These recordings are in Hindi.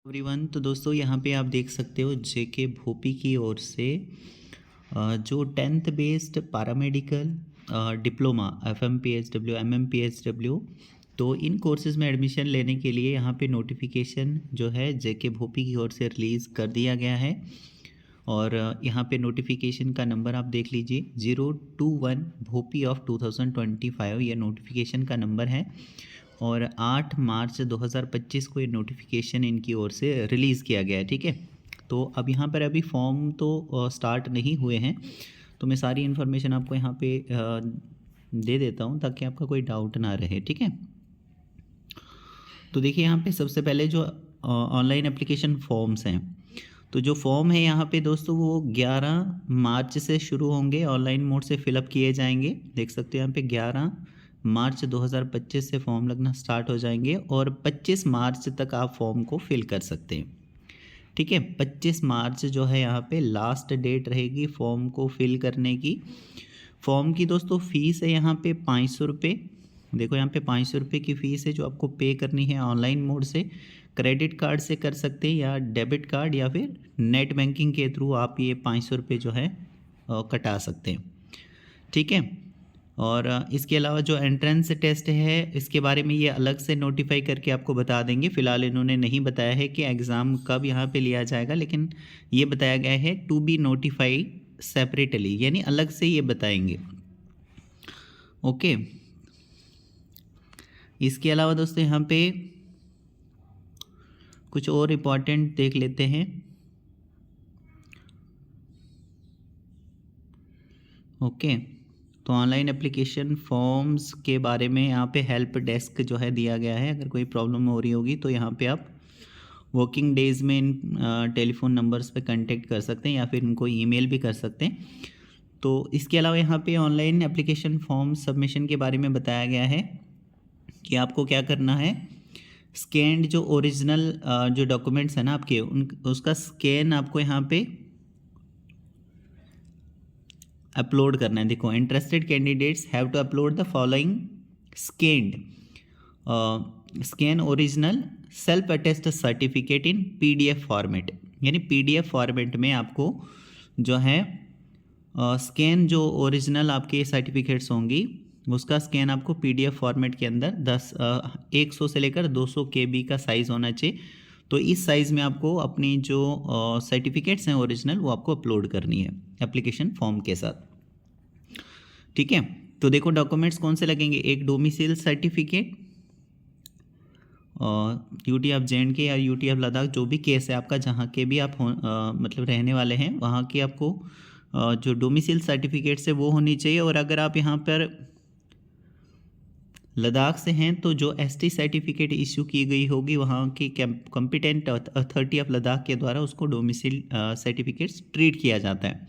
एवरीवन। तो दोस्तों यहाँ पे आप देख सकते हो जेके भोपी की ओर से जो 10th based paramedical diploma FMPHW MMPHW, तो इन कोर्सेज में एडमिशन लेने के लिए यहाँ पे नोटिफिकेशन जो है जेके भोपी की ओर से रिलीज़ कर दिया गया है। और यहाँ पे नोटिफिकेशन का नंबर आप देख लीजिए 021 भोपी ऑफ 2025, ये नोटिफिकेशन का नंबर है। और 8 मार्च 2025 को ये नोटिफिकेशन इनकी ओर से रिलीज़ किया गया है। ठीक है, तो अब यहाँ पर अभी फॉर्म तो स्टार्ट नहीं हुए हैं, तो मैं सारी इन्फॉर्मेशन आपको यहाँ पे दे देता हूँ ताकि आपका कोई डाउट ना रहे। ठीक है, तो देखिए यहाँ पे सबसे पहले जो ऑनलाइन एप्लीकेशन फॉर्म्स हैं, तो जो फॉर्म है यहाँ पे दोस्तों वो 11 मार्च से शुरू होंगे, ऑनलाइन मोड से फिलअप किए जाएंगे। देख सकते हो यहाँ पे 11 मार्च 2025 से फॉर्म लगना स्टार्ट हो जाएंगे और 25 मार्च तक आप फॉर्म को फिल कर सकते हैं। ठीक है, 25 मार्च जो है यहाँ पे लास्ट डेट रहेगी फॉर्म को फिल करने की। फॉर्म की दोस्तों फ़ीस है यहाँ पे 500 रुपये। देखो यहाँ पे 500 रुपये की फ़ीस है जो आपको पे करनी है ऑनलाइन मोड से। क्रेडिट कार्ड से कर सकते हैं या डेबिट कार्ड या फिर नेट बैंकिंग के थ्रू आप ये 500 रुपये जो है कटा सकते हैं। ठीक है, और इसके अलावा जो एंट्रेंस टेस्ट है इसके बारे में ये अलग से नोटिफाई करके आपको बता देंगे। फ़िलहाल इन्होंने नहीं बताया है कि एग्ज़ाम कब यहाँ पे लिया जाएगा, लेकिन ये बताया गया है टू बी नोटिफाई सेपरेटली, यानी अलग से ये बताएंगे। ओके, इसके अलावा दोस्तों यहाँ पे कुछ और इम्पॉर्टेंट देख लेते हैं। ओके, तो ऑनलाइन एप्लीकेशन फॉर्म्स के बारे में यहाँ पे हेल्प डेस्क जो है दिया गया है। अगर कोई प्रॉब्लम हो रही होगी तो यहाँ पे आप वर्किंग डेज़ में इन टेलीफोन नंबर्स पे कांटेक्ट कर सकते हैं या फिर इनको ईमेल भी कर सकते हैं। तो इसके अलावा यहाँ पे ऑनलाइन एप्लीकेशन फॉर्म सबमिशन के बारे में बताया गया है कि आपको क्या करना है। स्कैन्ड जो ओरिजिनल जो डॉक्यूमेंट्स हैं ना आपके, उसका स्कैन आपको यहाँ पे अपलोड करना है। देखो, interested candidates have to upload the following scan original self attest certificate in PDF format, यानी PDF फॉर्मेट में आपको जो है स्कैन जो ओरिजिनल आपके सर्टिफिकेट्स होंगी उसका स्कैन आपको PDF फॉर्मेट के अंदर 100 से लेकर 200 KB का साइज़ होना चाहिए। तो इस साइज़ में आपको अपनी जो सर्टिफिकेट्स हैं ओरिजिनल वो आपको अपलोड करनी है एप्लीकेशन फॉर्म के साथ। ठीक है, तो देखो डॉक्यूमेंट्स कौन से लगेंगे। एक domicile certificate, UT of JNK या UT ऑफ लद्दाख, जो भी केस है आपका, जहाँ के भी आप मतलब रहने वाले हैं वहाँ की आपको जो डोमिसाइल सर्टिफिकेट है वो होनी चाहिए। और अगर आप यहाँ पर लद्दाख से हैं तो जो ST सर्टिफिकेट इशू की गई होगी वहाँ की कॉम्पिटेंट अथॉरिटी ऑफ लद्दाख के द्वारा उसको डोमिसाइल सर्टिफिकेट्स ट्रीट किया जाता है।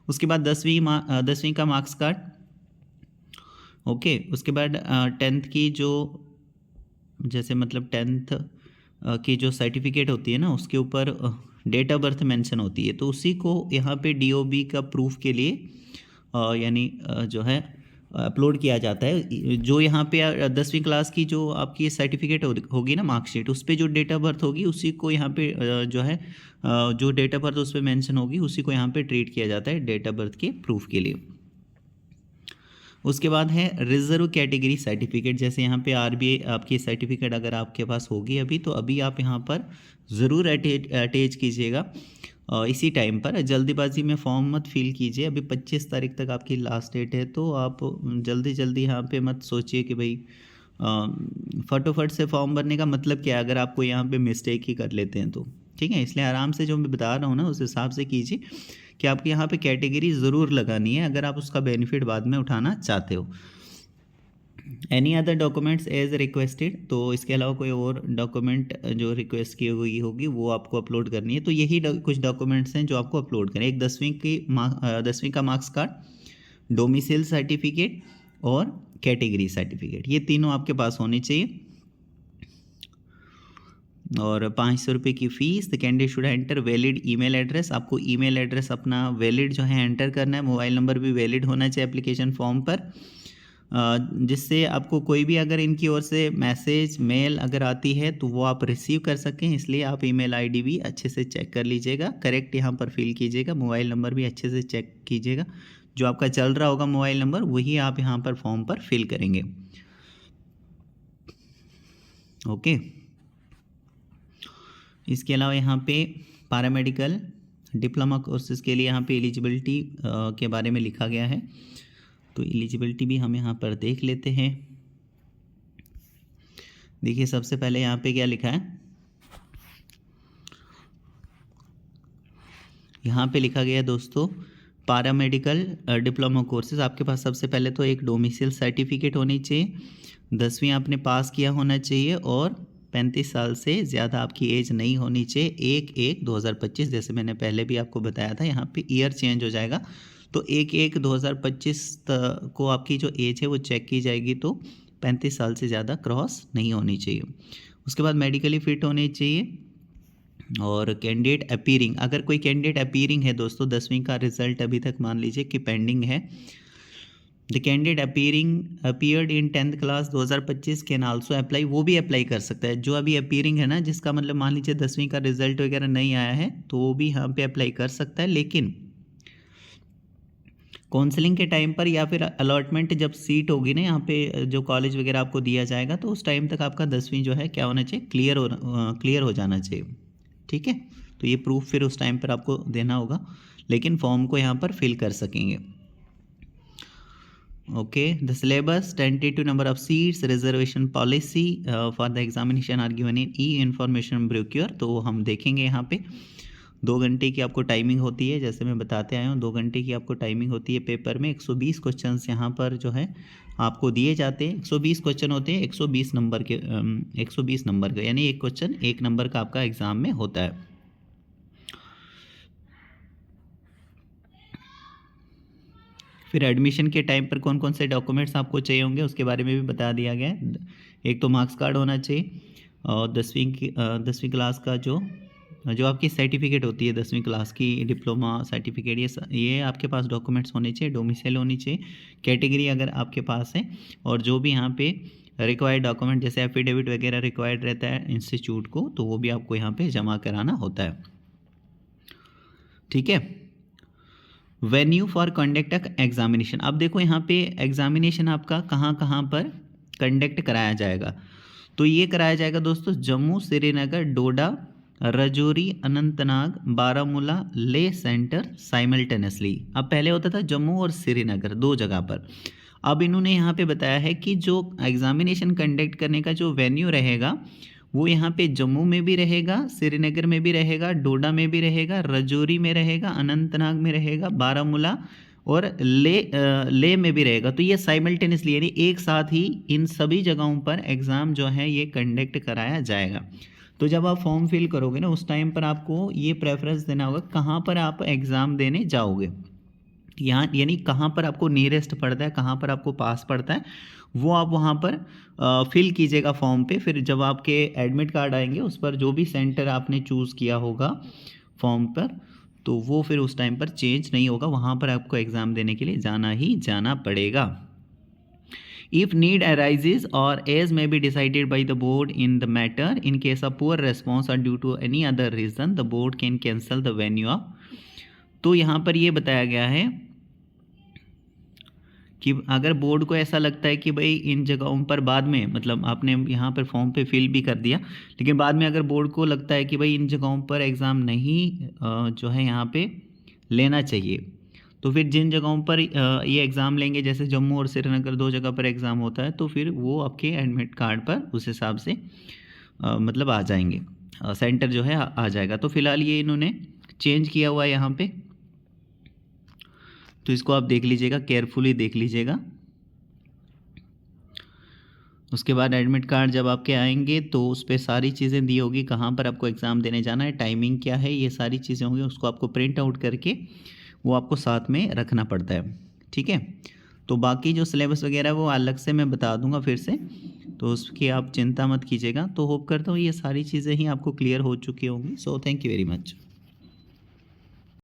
उसके बाद 10वीं का मार्क्स कार्ड। ओके, उसके बाद 10th की जो जैसे मतलब 10th की जो सर्टिफिकेट होती है ना उसके ऊपर डेट ऑफ बर्थ मेंशन होती है, तो उसी को यहाँ पे DOB का प्रूफ के लिए यानी जो है अपलोड किया जाता है। जो यहाँ पे 10वीं क्लास की जो आपकी सर्टिफिकेट होगी ना मार्कशीट, उस पर जो डेट ऑफ बर्थ होगी उसी को यहाँ पे जो है जो डेट ऑफ बर्थ उस पर मैंशन होगी उसी को यहाँ पे ट्रीट किया जाता है डेट ऑफ बर्थ के प्रूफ के लिए। उसके बाद है रिजर्व कैटेगरी सर्टिफिकेट। जैसे यहाँ पे RBI आपकी सर्टिफिकेट अगर आपके पास होगी अभी, तो अभी आप यहाँ पर ज़रूर अटैच कीजिएगा इसी टाइम पर। जल्दीबाजी में फॉर्म मत फिल कीजिए, अभी 25 तारीख तक आपकी लास्ट डेट है, तो आप जल्दी यहाँ पे मत सोचिए कि भाई फटाफट से फॉर्म भरने का मतलब क्या है अगर आपको यहाँ पे मिस्टेक ही कर लेते हैं तो। ठीक है, इसलिए आराम से जो मैं बता रहा हूँ ना उस हिसाब से कीजिए कि आपको यहाँ पे कैटेगरी ज़रूर लगानी है अगर आप उसका बेनिफिट बाद में उठाना चाहते हो। Any other documents as requested, तो इसके अलावा कोई और डॉक्यूमेंट जो रिक्वेस्ट की हुई होगी वो आपको अपलोड करनी है। तो यही कुछ डॉक्यूमेंट्स हैं जो आपको अपलोड करें। एक 10वीं का मार्क्स कार्ड, डोमिसाइल सर्टिफिकेट और कैटेगरी सर्टिफिकेट, ये तीनों आपके पास होने चाहिए। और 500 रुपये की fees. The candidate should enter valid email address, आपको ईमेल एड्रेस अपना वैलिड जो है एंटर करना है। मोबाइल नंबर भी वैलिड होना चाहिए एप्लीकेशन फॉर्म पर। जिससे आपको कोई भी अगर इनकी ओर से मैसेज मेल अगर आती है तो वो आप रिसीव कर सकें, इसलिए आप ईमेल आईडी भी अच्छे से चेक कर लीजिएगा, करेक्ट यहाँ पर फिल कीजिएगा, मोबाइल नंबर भी अच्छे से चेक कीजिएगा, जो आपका चल रहा होगा मोबाइल नंबर वही आप यहाँ पर फॉर्म पर फिल करेंगे। ओके, इसके अलावा यहाँ पे पैरामेडिकल डिप्लोमा कोर्सेज़ के लिए यहाँ पे एलिजिबिलिटी के बारे में लिखा गया है, तो एलिजिबिलिटी भी हम यहाँ पर देख लेते हैं। देखिए सबसे पहले यहाँ पे क्या लिखा है, यहाँ पे लिखा गया है दोस्तों पैरामेडिकल डिप्लोमा कोर्सेज। आपके पास सबसे पहले तो एक डोमिसाइल सर्टिफिकेट होनी चाहिए, 10वीं आपने पास किया होना चाहिए और 35 साल से ज़्यादा आपकी एज नहीं होनी चाहिए। 1/1/2025 जैसे मैंने पहले भी आपको बताया था, यहाँ पे ईयर चेंज हो जाएगा, तो 1/1/2025 को आपकी जो एज है वो चेक की जाएगी, तो 35 साल से ज़्यादा क्रॉस नहीं होनी चाहिए। उसके बाद मेडिकली फिट होनी चाहिए, और कैंडिडेट अपीयरिंग, अगर कोई कैंडिडेट अपीयरिंग है दोस्तों, 10वीं का रिजल्ट अभी तक मान लीजिए कि पेंडिंग है, the candidate appeared in 10th class 2025 can also apply, वो भी अप्लाई कर सकता है। जो अभी अपीयरिंग है ना, जिसका मतलब मान लीजिए 10वीं का रिजल्ट वगैरह नहीं आया है, तो वो भी यहाँ पे अप्लाई कर सकता है, लेकिन काउंसलिंग के टाइम पर या फिर अलॉटमेंट जब सीट होगी ना यहाँ पे, जो कॉलेज वगैरह आपको दिया जाएगा, तो उस टाइम तक आपका 10वीं जो है क्या होना चाहिए, क्लियर हो जाना चाहिए। ठीक है, तो ये प्रूफ फिर उस टाइम पर आपको देना होगा, लेकिन फॉर्म को यहाँ पर फिल कर सकेंगे। Okay, the syllabus, tentative number of seats, reservation policy for the examination are given in e information brochure. तो हम देखेंगे यहाँ पे 2 घंटे की आपको टाइमिंग होती है, जैसे मैं बताते आया हूँ 2 घंटे की आपको टाइमिंग होती है। पेपर में 120 क्वेश्चन यहाँ पर जो है आपको दिए जाते हैं। 120 क्वेश्चन होते हैं, 120 नंबर के 120 नंबर का, यानी एक क्वेश्चन 1 नंबर का आपका एग्ज़ाम में होता है। फिर एडमिशन के टाइम पर कौन कौन से डॉक्यूमेंट्स आपको चाहिए होंगे उसके बारे में भी बता दिया गया है। एक तो मार्क्स कार्ड होना चाहिए, और 10वीं क्लास का जो आपकी सर्टिफिकेट होती है 10वीं क्लास की, डिप्लोमा सर्टिफिकेट, ये आपके पास डॉक्यूमेंट्स होने चाहिए, डोमिसाइल होनी चाहिए, कैटेगरी अगर आपके पास है, और जो भी यहाँ पे रिक्वायर्ड डॉक्यूमेंट जैसे एफिडेविट वगैरह रिक्वायर्ड रहता है इंस्टीट्यूट को, तो वो भी आपको यहाँ पे जमा कराना होता है। ठीक है, वेन्यू फॉर कंडक्ट एग्जामिनेशन। अब देखो यहाँ पे एग्जामिनेशन आपका कहाँ कहाँ पर कंडक्ट कराया जाएगा, तो ये कराया जाएगा दोस्तों जम्मू, श्रीनगर, डोडा, रजौरी, अनंतनाग, बारामूला, ले सेंटर साइमल्टेनियसली। अब पहले होता था जम्मू और श्रीनगर 2 जगह पर, अब इन्होंने यहाँ पे बताया है कि जो एग्जामिनेशन कंडक्ट करने का जो वेन्यू रहेगा वो यहाँ पे जम्मू में भी रहेगा, श्रीनगर में भी रहेगा, डोडा में भी रहेगा, रजौरी में रहेगा, अनंतनाग में रहेगा, बारामूला और ले में भी रहेगा। तो ये साइमल्टेनियसली यानी एक साथ ही इन सभी जगहों पर एग्ज़ाम जो है ये कंडक्ट कराया जाएगा। तो जब आप फॉर्म फिल करोगे ना, उस टाइम पर आपको ये प्रेफरेंस देना होगा कहाँ पर आप एग्ज़ाम देने जाओगे, यहाँ यानी कहाँ पर आपको नियरेस्ट पड़ता है, कहाँ पर आपको पास पड़ता है, वो आप वहाँ पर फिल कीजिएगा फॉर्म पे। फिर जब आपके एडमिट कार्ड आएंगे उस पर जो भी सेंटर आपने चूज़ किया होगा फॉर्म पर, तो वो फिर उस टाइम पर चेंज नहीं होगा, वहाँ पर आपको एग्ज़ाम देने के लिए जाना ही जाना पड़ेगा। If need arises or as may be decided by the board in the matter, in case of poor response or due to any other reason, the board can cancel the venue of। तो यहाँ पर ये बताया गया है कि अगर बोर्ड को ऐसा लगता है कि भाई इन जगहों पर बाद में, मतलब आपने यहाँ पर फॉर्म पे फिल भी कर दिया, लेकिन बाद में अगर बोर्ड को लगता है कि भाई इन जगहों पर एग्ज़ाम नहीं जो है यहाँ पे लेना चाहिए, तो फिर जिन जगहों पर ये एग्ज़ाम लेंगे, जैसे जम्मू और श्रीनगर 2 जगह पर एग्ज़ाम होता है, तो फिर वो आपके एडमिट कार्ड पर उस हिसाब से मतलब आ जाएंगे, सेंटर जो है आ जाएगा। तो फिलहाल ये इन्होंने चेंज किया हुआ है यहाँ पे, तो इसको आप देख लीजिएगा, केयरफुली देख लीजिएगा। उसके बाद एडमिट कार्ड जब आपके आएंगे तो उस पर सारी चीज़ें दी होगी, कहाँ पर आपको एग्ज़ाम देने जाना है, टाइमिंग क्या है, ये सारी चीज़ें होंगी, उसको आपको प्रिंट आउट करके वो आपको साथ में रखना पड़ता है। ठीक है, तो बाकी जो सिलेबस वगैरह वो अलग से मैं बता दूंगा फिर से, तो उसकी आप चिंता मत कीजिएगा। तो होप करता हूँ ये सारी चीज़ें ही आपको क्लियर हो चुकी होंगी। So thank you very much.